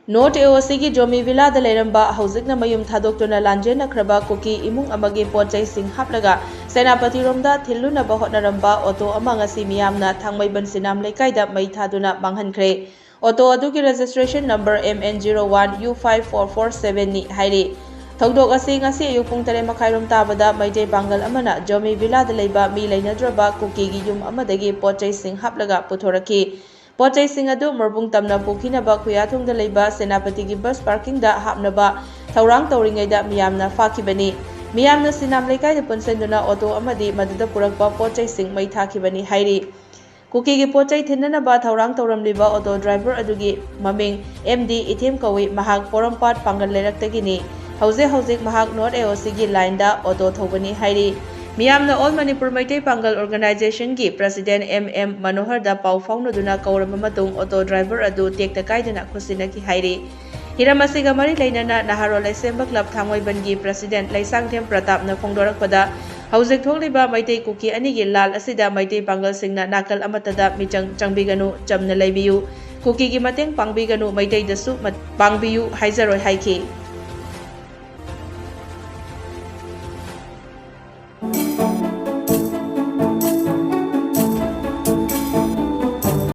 north AOC की Zomi villa लेरंबा हौजिकना मयुम थादोक्तुना लांजेनख्रबा cookie इमुंग अमगे पोचैसिंग हापलगा सेनापति रोमदा थिल्लुनबा होटनरंबा auto अमा ngasi मियामना थांगमैबन सिनाम लेकाइदा मै थादुना मांगहनख्रे ऑटो अदुगी रजिस्ट्रेशन नंबर MN01U5447 नि हाइरे थौदोक असी ngasi अयुक पुंग 3 मखाइरोम ताबदा मैते पांगल अमना जोमी विला लेबा मी लेनद्रबा कुकी गी युम अमदगी पोचैसिंग हापलगा पुथोरकी पोचैसिंग अदु मरबुंग तमना पुखिनबा खुयाथुंगदा लेबा सेनापति की बस पार्किंग दा हापनबा थौरांग तौरिंगैदा मियामना फाखिबनी मियामना सिनाम लेकाइदा पुनसेंदुना ऑटो अमदी मदुदा पुरकपा पोचैसिंग मै थाखिबनी हाइरी कुकी की पोचै थिन्ननबा थौरांग तौरमलिबा ऑटो ड्राइवर अदुगी ममिंग MD इथेम कवि महाक पोरमपाट पांगल लेरक्तगिनी हौजिक महाक नॉर्थ एओसी की लाइन दा ऑटो थौबनी हाइरी मियामना ऑल मणिपुर मैते पांगल ऑर्गेनाइजेशन की प्रेसिडेंट MM मनोहर दा पाउ फाउनदुना कौरम मतुंग ऑटो ड्राइवर अदु टेक्ता काइदना खुसिनकी हाइरी हिरम असिगा मरी लेनना नहारोल एसेंबल क्लब थांगोइबन की प्रेसिडेंट लैसांगथेम प्रतापना फोंदोरकपदा हौजिक थोलिबा मैते कुकी अनिगी लाल असिदा मैते पांगल सिंगना नाकल अमतदा मिचंग चंगबिगनु चमना लेबियु कुकी की मतेंग पांगबिगनु मैते दसु पांगबियु हाइजरोय हाइकी